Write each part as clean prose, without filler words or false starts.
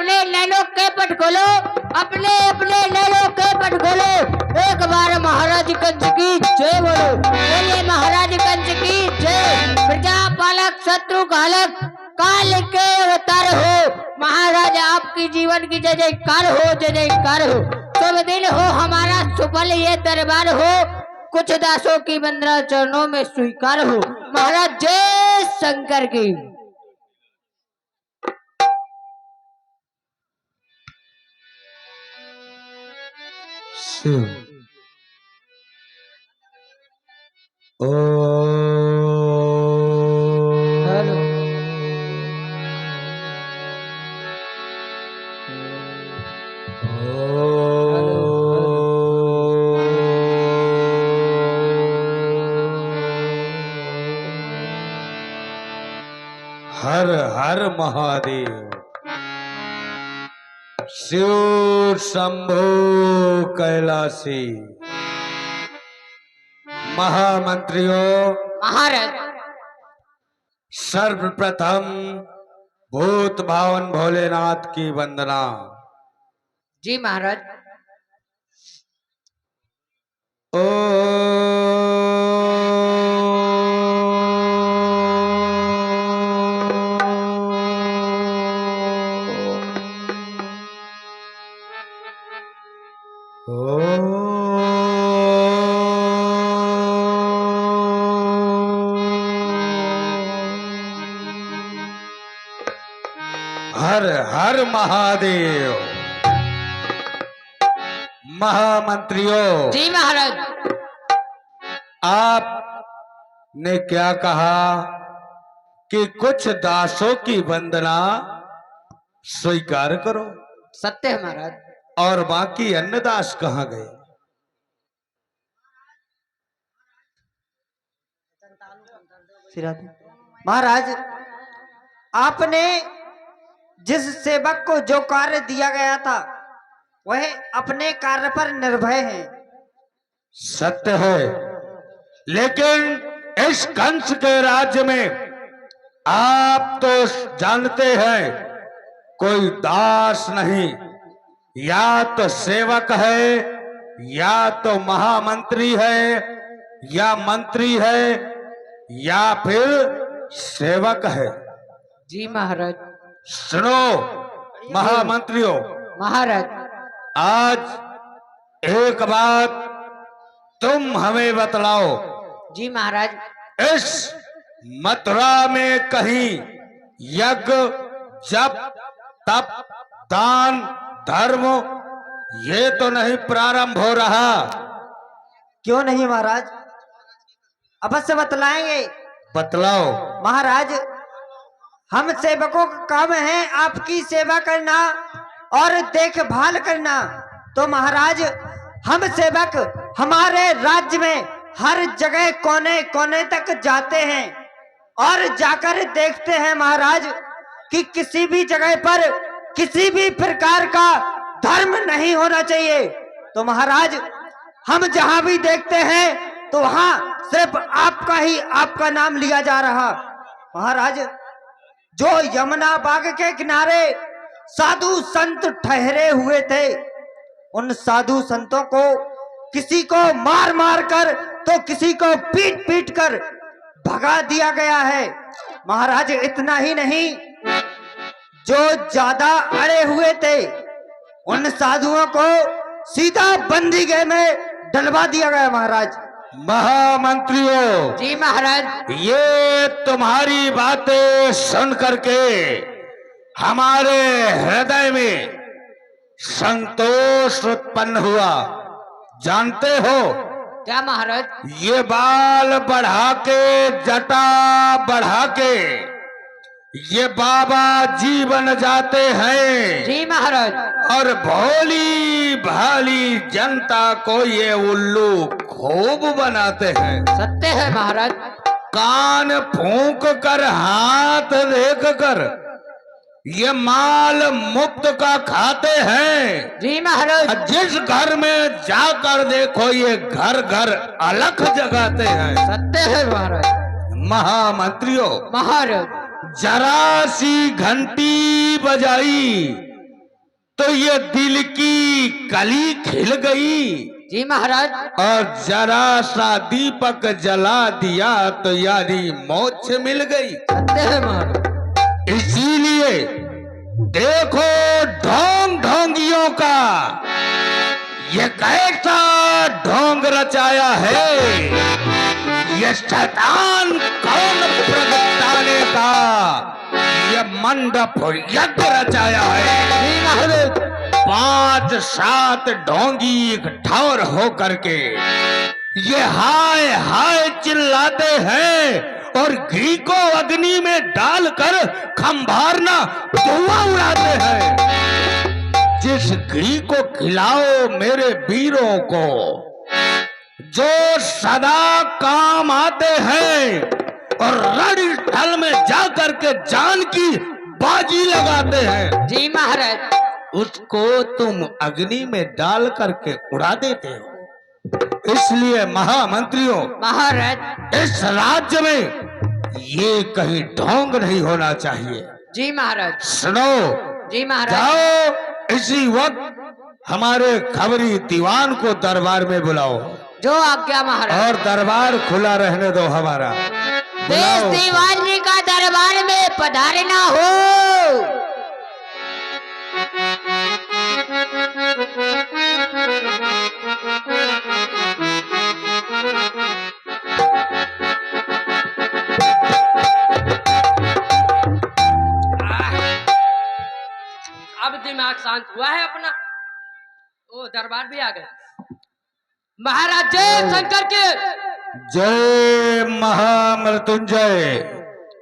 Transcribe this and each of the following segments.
अपने नैनों के पट खोलो, अपने अपने नैनों के पट खोलो। एक बार महाराज कंस की जय बोलो, बोलिए महाराज कंस की जय। प्रजा पालक शत्रु घालक काल के अवतार हो, महाराज आपकी जीवन की जय जयकार हो, जय जयकार हो। शुभ दिन हो हमारा, सुफल ये दरबार हो, कुछ दासों की वंदना चरणों में स्वीकार हो। महाराज जय शंकर की। शिव ओ हर हर महादेव। शिव शंभो कैलासी। महामंत्रियों, महाराज सर्वप्रथम भूत भावन भोलेनाथ की वंदना। जी महाराज। ओ हर हर महादेव। महामंत्रियों, जी महाराज। आपने क्या कहा कि कुछ दासों की वंदना स्वीकार करो, सत्य है महाराज। और बाकी अन्य दास कहाँ गए? महाराज, आपने जिस सेवक को जो कार्य दिया गया था वह अपने कार्य पर निर्भय है। सत्य है, लेकिन इस कंस के राज्य में आप तो जानते हैं कोई दास नहीं, या तो सेवक है, या तो महामंत्री है, या मंत्री है, या फिर सेवक है। जी महाराज। सुनो महामंत्रियों, महाराज आज एक बात तुम हमें बतलाओ। जी महाराज। इस मथुरा में कहीं यज्ञ, जप, तप, दान, धर्म ये तो नहीं प्रारंभ हो रहा? क्यों नहीं महाराज, अवश्य बतलाएंगे। बतलाओ। महाराज, हम सेवकों का काम है आपकी सेवा करना और देखभाल करना। तो महाराज, हम सेवक हमारे राज्य में हर जगह कोने कोने तक जाते हैं और जाकर देखते हैं महाराज कि किसी भी जगह पर किसी भी प्रकार का धर्म नहीं होना चाहिए। तो महाराज, हम जहां भी देखते हैं तो वहां सिर्फ आपका नाम लिया जा रहा। महाराज, जो यमुना बाग के किनारे साधु संत ठहरे हुए थे, उन साधु संतों को किसी को मार मार कर तो किसी को पीट पीट कर भगा दिया गया है। महाराज, इतना ही नहीं, जो ज्यादा अड़े हुए थे उन साधुओं को सीधा बंदीगृह में डलवा दिया गया। महाराज। महामंत्रियों, जी महाराज। ये तुम्हारी बातें सुन करके हमारे हृदय में संतोष उत्पन्न हुआ। जानते हो, क्या महाराज? ये बाल बढ़ा के, जटा बढ़ा के ये बाबा जी बन जाते हैं। जी महाराज। और भोली भाली जनता को ये उल्लू खूब बनाते हैं। सत्य है महाराज। कान फूंक कर, हाथ देख कर ये माल मुफ्त का खाते हैं। जी महाराज। जिस घर में जाकर देखो ये घर घर अलख जगाते हैं। सत्य है महाराज। महामंत्रियों, महाराज, जरा सी घंटी बजाई तो ये दिल की कली खिल गई जी महाराज। और जरा सा दीपक जला दिया तो यानी मोक्ष मिल गई। सत्य है महाराज। इसीलिए देखो ढोंग ढोंगियों का ये कैसा ढोंग रचाया है। ये शैतान कौन प्रगटाने का ये मंडप यज्ञ रचाया है। जी महाराज। 5-7 ढोंगी एक ठौर हो करके ये हाय हाय चिल्लाते हैं और घी को अग्नि में डालकर खंभारना धुआं उड़ाते हैं। जिस घी को खिलाओ मेरे वीरों को जो सदा काम आते हैं और रणस्थल में जाकर के जान की बाजी लगाते हैं, जी महाराज। उसको तुम अग्नि में डाल करके उड़ा देते हो। इसलिए महामंत्रियों, महाराज। इस राज्य में ये कहीं ढोंग नहीं होना चाहिए। जी महाराज। सुनो, जी महाराज। जाओ इसी वक्त हमारे खबरी दीवान को दरबार में बुलाओ जो आज्ञा महाराज। और दरबार खुला रहने दो हमारा। देश बुलाओ। दीवान जी का दरबार में पधारना हो। अब दिमाग शांत हुआ है अपना। ओ दरबार भी आ गए। महाराज जय शंकर के। जय महामृत्युंजय।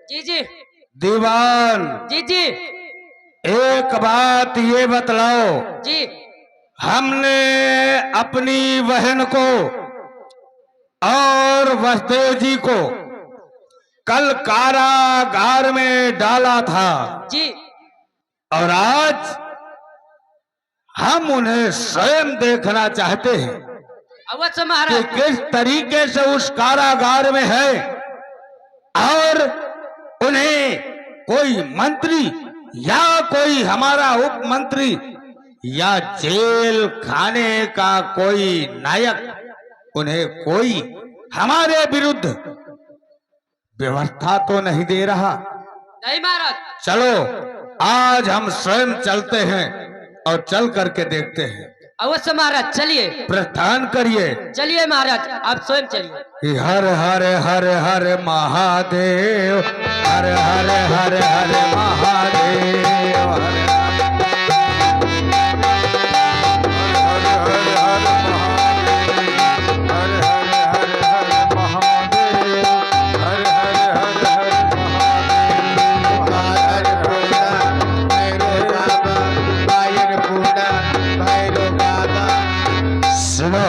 जी जी। दीवान, जी जी। एक बात ये बतलाओ, जी। हमने अपनी बहन को और वसुदेव जी को कल कारागार में डाला था जी। और आज हम उन्हें स्वयं देखना चाहते हैं अवश्य कि महाराज। किस तरीके से उस कारागार में है और उन्हें कोई मंत्री या कोई हमारा उप मंत्री या जेल खाने का कोई नायक उन्हें कोई हमारे विरुद्ध व्यवस्था तो नहीं दे रहा। नहीं महाराज। चलो आज हम स्वयं चलते हैं और चल करके देखते हैं। अवश्य महाराज चलिए। प्रस्थान करिए। चलिए महाराज आप स्वयं चलिए। हर हर हर हर महादेव, हर हर हर हर महादेव, हर सुनो,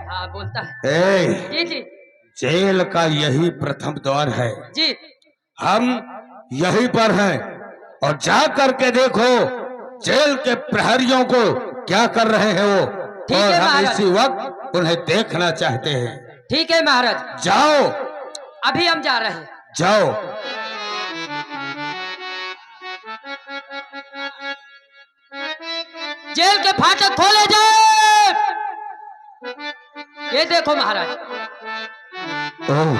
हाँ बोलता है। ए, जी जी। जेल का यही प्रथम द्वार है। जी। हम यहीं पर हैं और जा करके देखो जेल के प्रहरियों को क्या कर रहे हैं वो, ठीक और है हम महाराज। इसी वक्त उन्हें देखना चाहते हैं। ठीक है महाराज। जाओ अभी हम जा रहे हैं। जाओ। जेल के फाटक खोले जाए। ये देखो महाराज। ओह,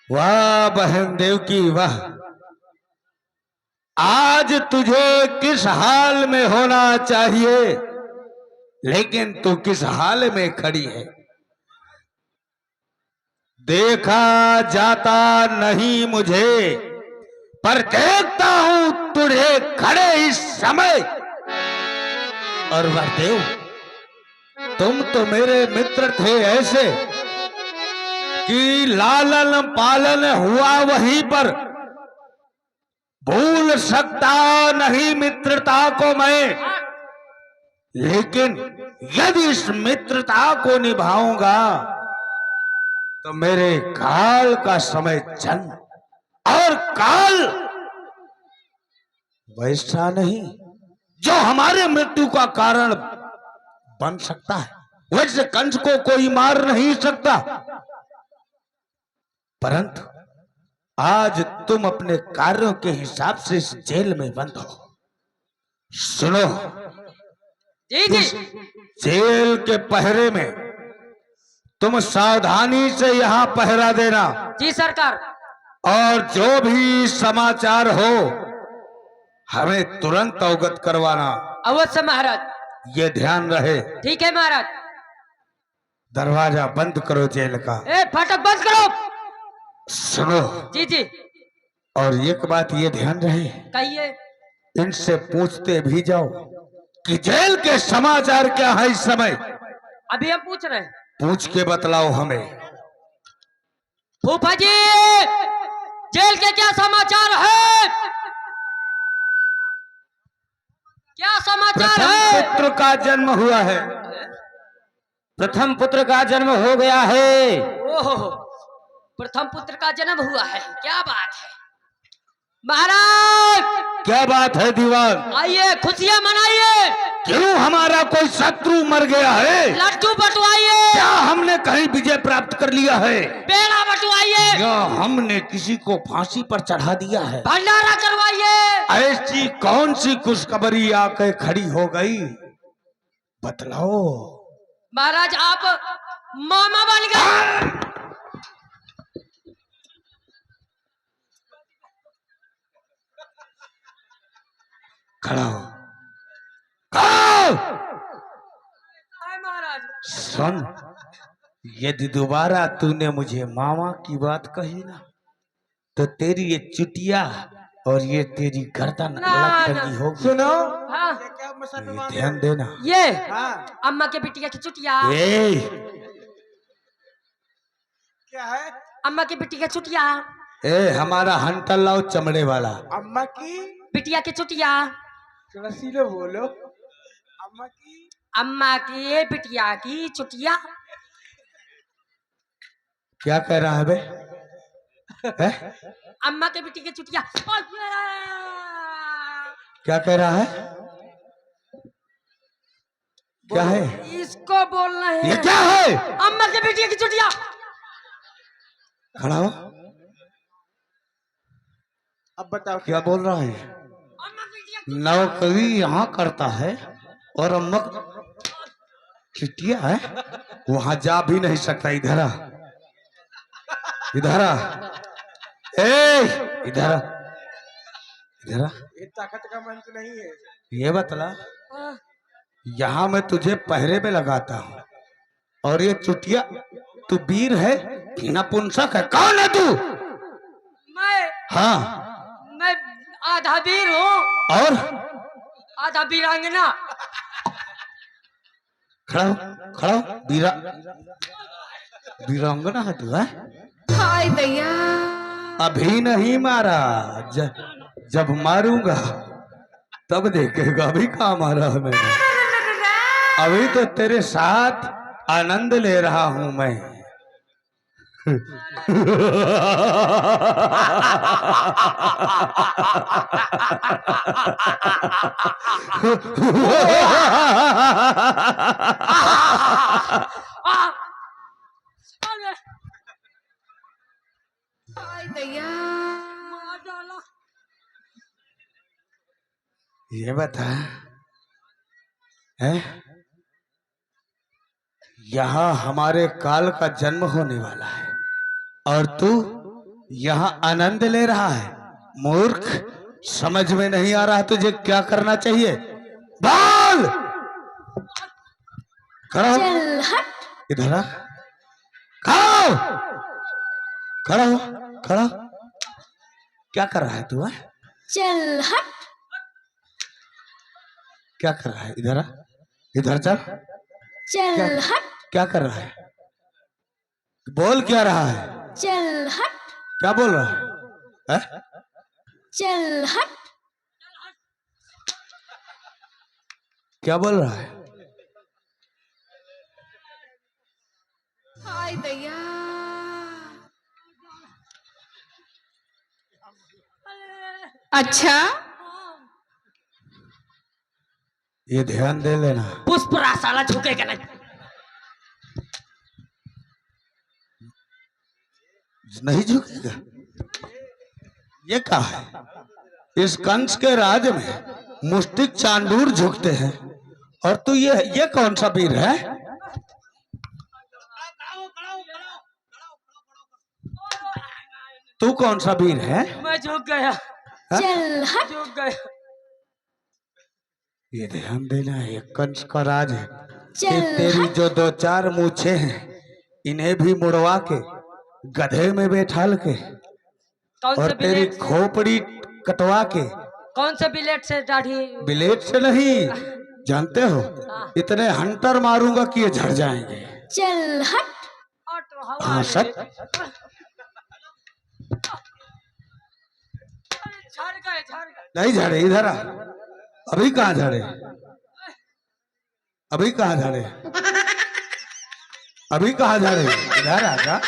वाह बहन देवकी वाह। आज तुझे किस हाल में होना चाहिए, लेकिन तू किस हाल में खड़ी है। देखा जाता नहीं मुझे, पर देखता हूं तुझे खड़े इस समय। और वसुदेव, तुम तो मेरे मित्र थे ऐसे कि लालन पालन हुआ वहीं पर। भूल सकता नहीं मित्रता को मैं, लेकिन यदि इस मित्रता को निभाऊंगा तो मेरे काल का समय जन्म और काल वैसा नहीं जो हमारे मृत्यु का कारण बन सकता है। वैसे कंस को कोई मार नहीं सकता, परंतु आज तुम अपने कार्यों के हिसाब से इस जेल में बंद हो। सुनो, जी जी। जेल के पहरे में तुम सावधानी से यहाँ पहरा देना, जी सरकार। और जो भी समाचार हो हमें तुरंत अवगत करवाना। अवश्य महाराज। ये ध्यान रहे। ठीक है महाराज। दरवाजा बंद करो जेल का। ए फाटक बंद करो। सुनो, जी जी। और एक बात ये ध्यान रहे, कहिए। इनसे पूछते भी जाओ कि जेल के समाचार क्या है इस समय। अभी हम पूछ रहे हैं। पूछ के बतलाओ हमें। फूफा जी, जेल के क्या समाचार है? क्या समाचार प्रथम है? पुत्र का जन्म हुआ है। प्रथम पुत्र का जन्म हो गया है। ओहो, प्रथम पुत्र का जन्म हुआ है। क्या बात है महाराज। क्या बात है दीवान? आइए खुशियां मनाइए। क्यों, हमारा कोई शत्रु मर गया है? लड्डू बटवाइए। क्या हमने कहीं विजय प्राप्त कर लिया है? पेड़ा बटवाइए। या हमने किसी को फांसी पर चढ़ा दिया है? भंडारा करवाइए। ऐसी कौन सी खुशखबरी आके खड़ी हो गई, बतलाओ। महाराज आप मामा बन गए। खड़ा हो, खड़ा हो। हाय महाराज। सुन, यदि दोबारा तूने मुझे मामा की बात कही ना, तो तेरी ये चुटिया और ये तेरी गर्दन ना, अलग ना। करनी होगी। सुनो, हाँ ये ध्यान देना। ये हाँ अम्मा के बिटिया की चुटिया। ए, क्या है? अम्मा की बिटिया की चुटिया। ए, हमारा हंटर लाओ चमड़े वाला। अम्मा की बिटिया की चुटिया। थोड़ा सीधे बोलो। अम्मा की अम्मा की बिटिया की चुटिया। क्या कह रहा है बे? है? अम्मा के बिटिया की चुटिया। क्या कह रहा है? क्या है इसको बोलना है। ये? क्या है? अम्मा के बिटिया की चुटिया। खड़ा हो। अब बताओ क्या बोल रहा है? अम्मा की बिटिया की नौकरी यहाँ करता है और अम्मा चिटिया है, वहां जा भी नहीं सकता। इधर आ, इधर आ, ए, इधर आ, इधर आ। ये ताकत का मंत्र नहीं है। ये बतला, हाँ, यहाँ मैं तुझे पहरे में लगाता हूँ, और ये चुटिया, तू वीर है कि नपुंसक है? कौन है तू? मैं हाँ, आधा वीर हूँ और आधा वीरांगना। खड़ा हो, खड़ा हो। वीरांगना है तू? है? हाय भैया। अभी नहीं मारा, जब मारूंगा तब देखेगा अभी कहाँ मारा है मैंने। अभी तो तेरे साथ आनंद ले रहा हूं मैं। हाय भैया। मार डाला। ये बता, है यहाँ हमारे काल का जन्म होने वाला है और तू यहाँ आनंद ले रहा है? मूर्ख, समझ में नहीं आ रहा तुझे क्या करना चाहिए? बोल। खड़ा हो, इधर आ। खड़ा हो, खड़ा हो, खड़ा हो। क्या कर रहा है तू? चल हट। क्या कर रहा है? इधर आ, इधर चल। चल हट। क्या कर रहा है? बोल क्या रहा है? चल हट। क्या बोल रहा है? हैं? चल हट। क्या बोल रहा है? हाय भैया। अच्छा, ये ध्यान दे लेना। पुष्परा साला झुकेगा नहीं। नहीं झुकेगा। ये क्या है? इस कंस के राज में मुष्टिक चांदूर झुकते हैं और तू ये कौन सा वीर है? तू कौन सा वीर है? मैं झुक गया, चल हट झुक गया। ये ध्यान देना, ये कंस का राज है कि चल तेरी जो दो चार मूछे हैं इन्हें भी मुड़वा के गधे में बैठाल के कौन और से तेरी बिलेट से, खोपड़ी कटवा के, कौन से बिलेट से दाढ़ी? ब्लेड से नहीं, जानते हो इतने हंटर मारूंगा कि ये झड़ जाएंगे। चल हट ऑटो हवा हाँ में। सच। झड़ गए, झड़ गए। नहीं झड़े, इधर आ। अभी कहाँ झड़े? अभी कहाँ झड़े? अभी कहाँ झड़े? इधर आ जा।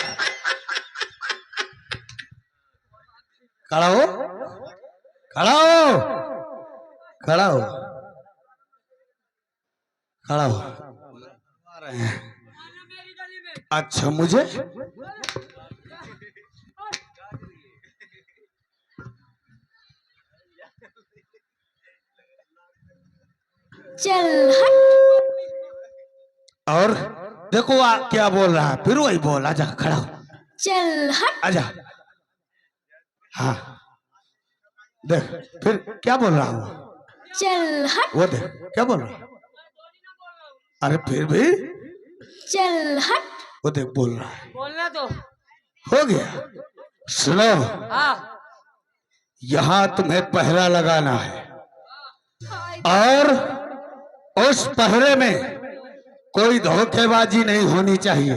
खड़ा हो, खड़ा हो, खड़ा हो, खड़ा हो। आ रहे हैं। मेरी गली में अच्छा मुझे चल हट और देखो क्या बोल रहा है, फिर वही बोल। आजा, खड़ा हो, चल हट आजा। हाँ देख फिर क्या बोल रहा हूँ, चल हट वो देख क्या बोल रहा हूँ। अरे फिर भी चल हट वो देख बोल रहा है। बोलना तो। हो गया। सुनो, हाँ, यहाँ तुम्हें पहरा लगाना है और उस पहरे में कोई धोखेबाजी नहीं होनी चाहिए,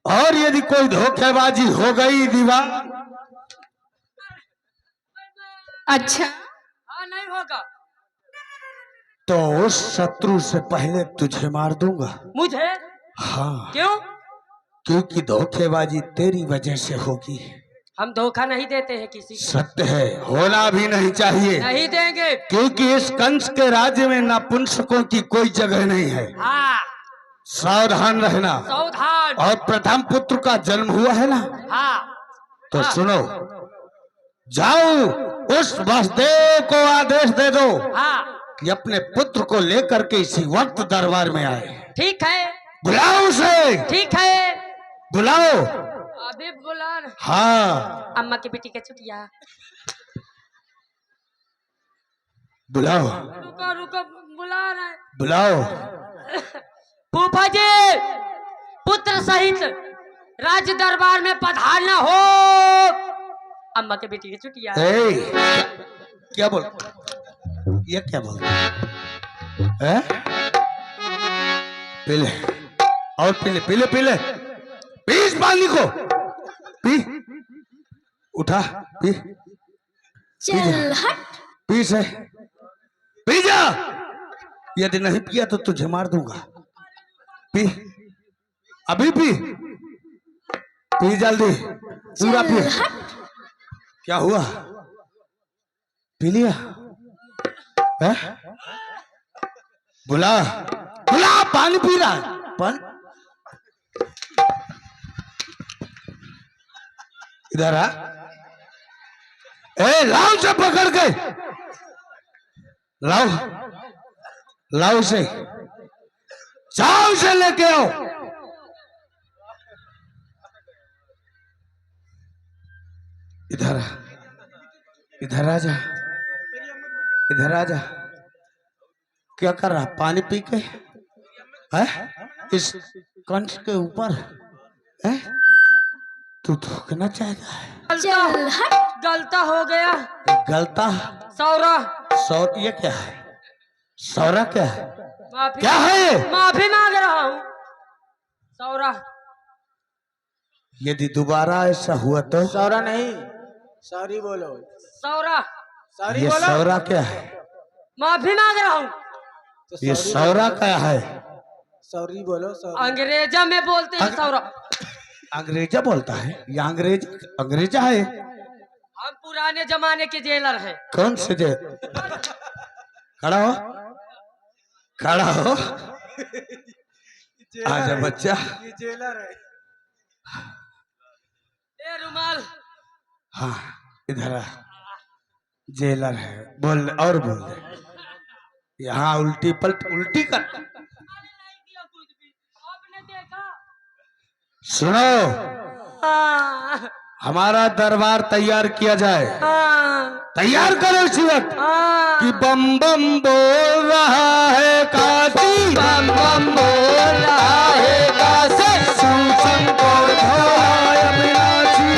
और यदि कोई धोखेबाजी हो गई दीवार अच्छा हाँ नहीं होगा। तो उस शत्रु से पहले तुझे मार दूंगा। मुझे? हाँ, क्यों? क्योंकि धोखेबाजी तेरी वजह से होगी। हम धोखा नहीं देते हैं किसी को। सत्य है, होना भी नहीं चाहिए, नहीं देंगे। क्योंकि इस कंस के राज्य में नपुंसकों की कोई जगह नहीं है। हाँ, सावधान रहना। सावधान। और प्रथम पुत्र का जन्म हुआ है ना, हाँ, तो हाँ। सुनो, जाओ उस वसुदेव को आदेश दे दो हाँ, कि अपने पुत्र को लेकर के इसी वक्त दरबार में आए। ठीक है, बुलाओ उसे, ठीक है। बुलाओ। अभी बुला रहे। हाँ अम्मा की बेटी का छुटिया। बुलाओ, रुको रुको, बुला रहे। बुलाओ। फूफा जी, पुत्र सहित राज दरबार में पधारना हो। अम्मा के बेटी की छुट्टियां। ए, क्या बोल, ये क्या बोल है? पीले और पीले पीले पीले, पी इस पानी को, पी, उठा, पी, चल हट पी से, पी जा। यदि नहीं पिया तो तुझे मार दूंगा। पी, अभी पी, पी जल्दी, पूरा पी। चल हट क्या हुआ, पी लिया है? बुला, बुला, पानी पी रहा है, पानी। इधर आ, ए लाओ से पकड़ के, लाओ, लाओ से, जाओ से लेके आओ। इधर आ, इधर आ जा, इधर आ जा। क्या कर रहा, पानी पी के है इस कंस के ऊपर है? तू थूकना चाहता है? चल हट गलता हो गया। गलता सौरा, सौर, ये क्या है? सौरा क्या है? माफी, क्या है ये? माफी मांग रहा हूँ। सौरा, यदि दोबारा ऐसा हुआ तो? सौरा नहीं, सॉरी बोलो, सौरा, सॉरी ये बोलो। सौरा क्या है? माफी मांग रहा हूँ। तो ये सौरा क्या है? सॉरी बोलो, सॉरी। अंग्रेजा में बोलते हैं सौरा। अंग्रेजा बोलता है? ये अंग्रेज, अंग्रेजा है? हम पुराने जमाने के जेलर हैं। कौन से जे? खड़ा हो, खड़ा हो, आजा बच्चा। ये जेलर है। ए रुमाल, हाँ इधर आ, जेलर है, बोल दे और बोल दे। यहाँ उल्टी पलट उल्टी कर। आपने देखा? सुनो, हाँ, हमारा दरबार तैयार किया जाए। हाँ, तैयार करो इसी वक्त हाँ। कि बम बम बोल रहा है काशी, बम बम बोल रहा है काशी, शिव शंकर भोला अविनाशी,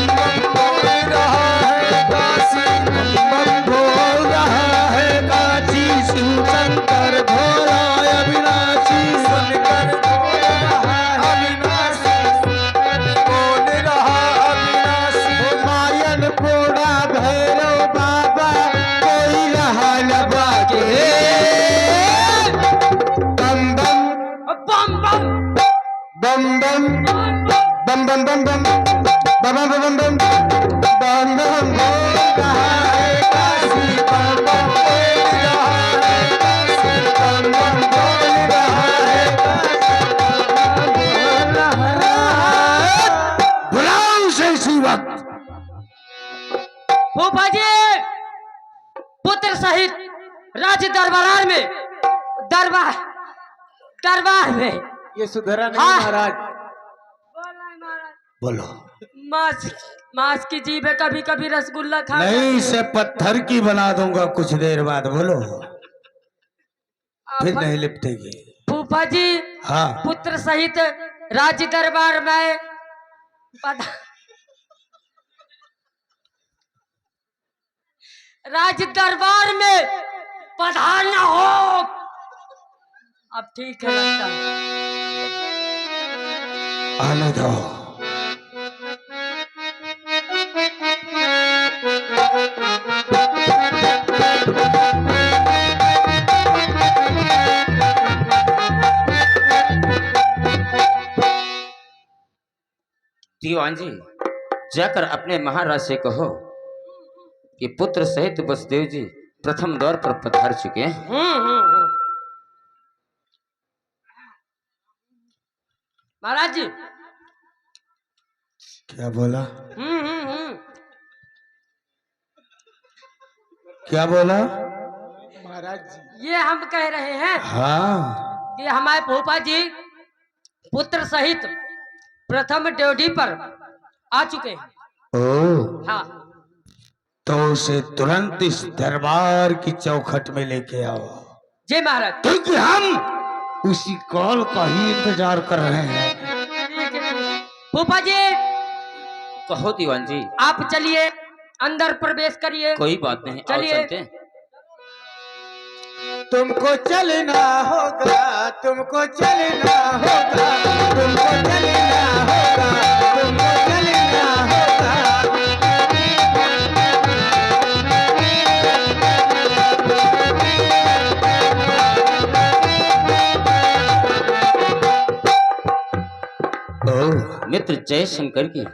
बम बोल रहा है काशी, बम बोल रहा है काशी, शिव शंकर भोला अविनाशी, शंकर भोला अविनाशी, बोल रहा अविनाशी, मायन पोड़ा भैरव बाबा कोई रहा न बाके, बम बम बम बम बम बम बम बम बम बम बम बम बम बम बम बोल रहा है काशी, बम बम बोल रहा है काशी, बम बम बोल रहा है काशी, बम बोल रहा है। बुलाओ उसे इसी वक्त। फूफा जी, पुत्र सहित राज दरबार में दरबार दरबार में ये सुधरा नहीं हाँ। महाराज। बोलो। मांस मांस की जीभ है, कभी कभी रसगुल्ला खा नहीं, इसे पत्थर की बना दूंगा कुछ देर बाद। बोलो, फिर नहीं लिपटेगी। फूफा जी, हाँ, पुत्र सहित राज दरबार में राज दरबार में पधारना हो। अब ठीक है लगता है। आने दो। दीवान जी, जाकर अपने महाराज से कहो कि पुत्र सहित वसुदेव जी प्रथम दौर पर पधार चुके हैं। महाराज जी। क्या बोला? हम्म। क्या बोला? ये हम कह रहे हैं हाँ, कि हमारे फूफा जी पुत्र सहित प्रथम ड्यूटी पर आ चुके हैं। ओ, हाँ, तो उसे तुरंत इस दरबार की चौखट में लेके आओ, जय महाराज। क्योंकि हम उसी कॉल का ही इंतजार कर रहे हैं। ठीक है फूफा जी, कहो दीवान जी। आप चलिए अंदर प्रवेश करिए। कोई बात नहीं, आओ चलिए। चलते हैं। तुमको चलना होगा, तुमको चलना होगा, तुमको चलना होगा, तुमको चलना होगा। ओ, मित्र जय शंकर की।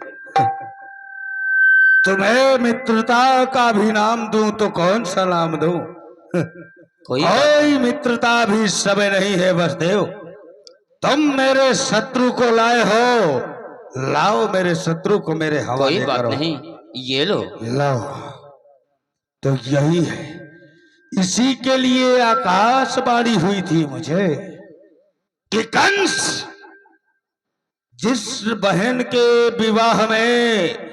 तुम्हें मित्रता का भी नाम दूं तो कौन सा नाम दूं? कोई मित्रता भी समय नहीं है वसुदेव। तुम मेरे शत्रु को लाए हो, लाओ मेरे शत्रु को मेरे हवाले कोई बात करो। नहीं, ये लो। लाओ। तो यही है, इसी के लिए आकाशवाणी हुई थी मुझे कि कंस जिस बहन के विवाह में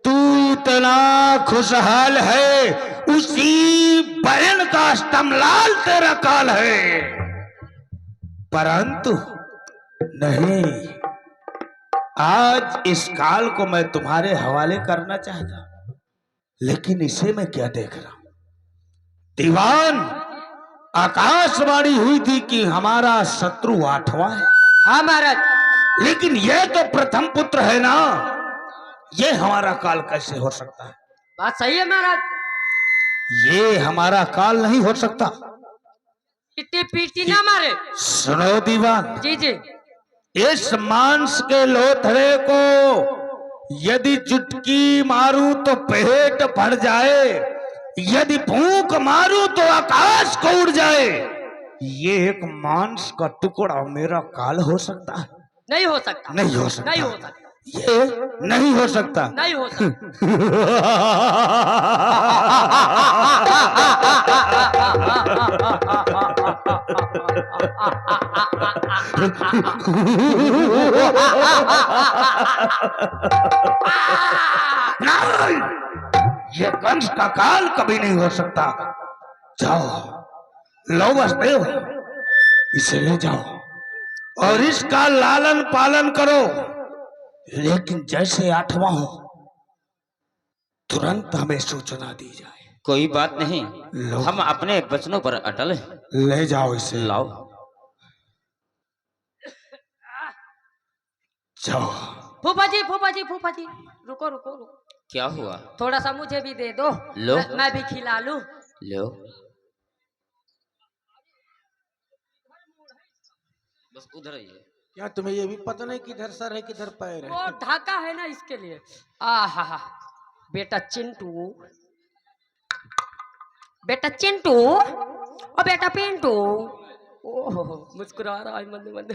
तू इतना खुशहाल है, उसी बहन का स्तंभलाल तेरा काल है। परंतु नहीं, आज इस काल को मैं तुम्हारे हवाले करना चाहता, लेकिन इसे मैं क्या देख रहा हूं? दीवान, आकाशवाणी हुई थी कि हमारा शत्रु 8वां है। हाँ महाराज। लेकिन ये तो प्रथम पुत्र है ना, ये हमारा काल कैसे हो सकता है? बात सही है महाराज। ये हमारा काल नहीं हो सकता। पीटी पीटी ना मारे। सुनो दीवान, जी जी। इस मांस के लोथड़े को यदि चुटकी मारूं तो पेट भर जाए, यदि फूंक मारूं तो आकाश को उड़ जाए। ये एक मांस का टुकड़ा मेरा काल हो सकता है? नहीं हो सकता। नहीं हो सकता। नहीं हो सकता। ये नहीं हो सकता। नहीं होता। नहीं, ये कंस का काल कभी नहीं हो सकता। जाओ, लो वसुदेव, इसे ले जाओ और इसका लालन पालन करो, लेकिन जैसे आठवां हो तुरंत हमें सूचना दी जाए। कोई बात नहीं, लो। हम अपने वचनों पर अटल हैं। ले जाओ इसे, लाओ। जाओ। फूफा जी, फूफा जी, फूफा जी, रुको रुको रुको, क्या हुआ? थोड़ा सा मुझे भी दे दो। लो। मैं भी खिला लूं। लो, बस उधर ही है। क्या तुम्हें ये भी पता नहीं किधर सर है किधर पैर है? वो ढाका है ना, इसके लिए। आहा, बेटा चिंटू, बेटा चिंटू और बेटा पिंटू। ओहो, मुस्कुरा रहा है मंद मंद।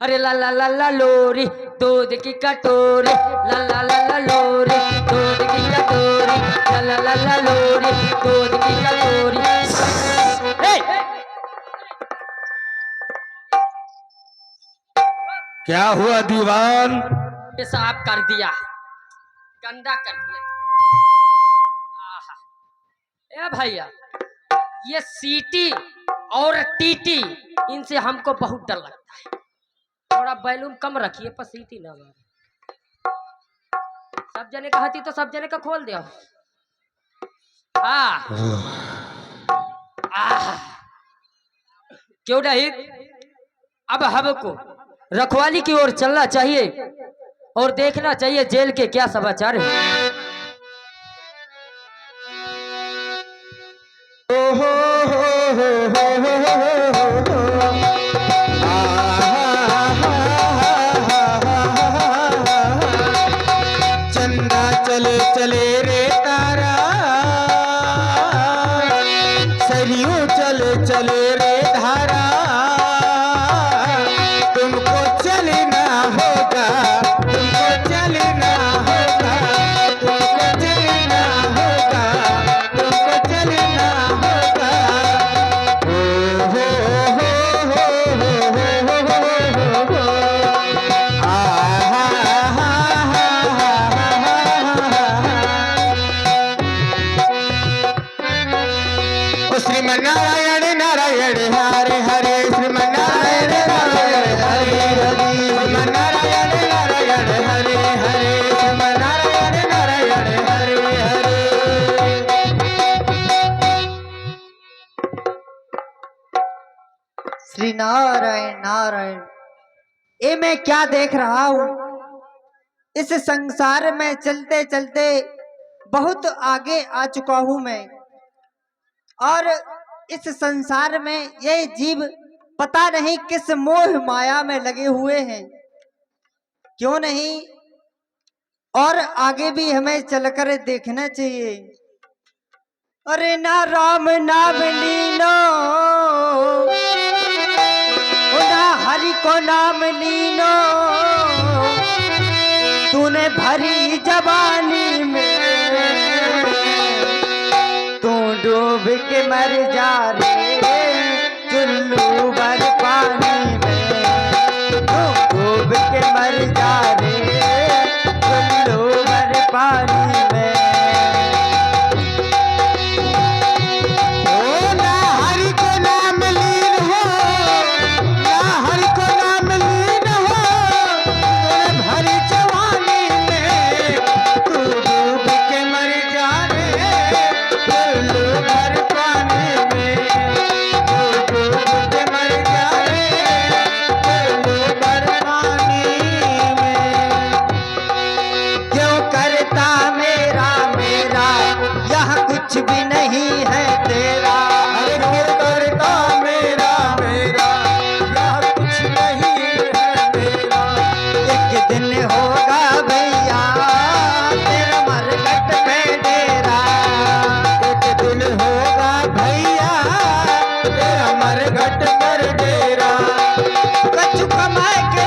अरे ला ला ला ला लोरी, दूध की कटोरी, ला ला ला ला लोरी, दूध की कटोरी, ला ला ला ला लोरी, दूध की कटोरी। क्या हुआ दीवान? पेशाब कर दिया, गंदा कर दिया। आहा, ए भैया, ये सीटी और टीटी, इनसे हमको बहुत डर लगता है। थोड़ा बैलून कम रखिए, पर सीटी ना मारे। सब जने का हती तो सब जने का खोल दिया। क्यों नहीं, अब हमको रखवाली की ओर चलना चाहिए और देखना चाहिए जेल के क्या समाचार है। चंदा चले चले रे तारा, सरयू चले चले रे धारा, तुमको चलना होगा, तुमको चलना होगा, तुमको चलना होगा, तुमको चलना होगा। हो श्रीमन्नारायण नारायण हरे हरे, श्रीमन्नारायण नारायण हरे हरे, श्रीमन्नारायण नारायण हरे हरे, श्रीमन्नारायण नारायण हरे हरे। श्री नारायण नारायण। ये मैं क्या देख रहा हूँ? इस संसार में चलते चलते बहुत आगे आ चुका हूँ मैं, और इस संसार में ये जीव पता नहीं किस मोह माया में लगे हुए हैं। क्यों नहीं, और आगे भी हमें चलकर देखना चाहिए। अरे ना राम नाम लीनो, ना हरि को नाम लीनो, तूने भरी जवानी में, तू डूब के मर जा रे चुल्लू भर पानी में, तू डूब के मर जा रे चुल्लू भर पानी में। ओ ना हरि को नाम लीन हो, ना हरि को नाम लीन हो, तूने भरी जवानी में, तू डूब के मर जा रे चुल्लू भर पानी में, तू डूब के मर जा रे चुल्लू भर पानी में। क्यों करता मेरा मेरा, यहाँ कुछ भी नहीं है तेरा। अरे क्यों करता मेरा मेरा, यहाँ कुछ नहीं है मेरा। एक दिन हो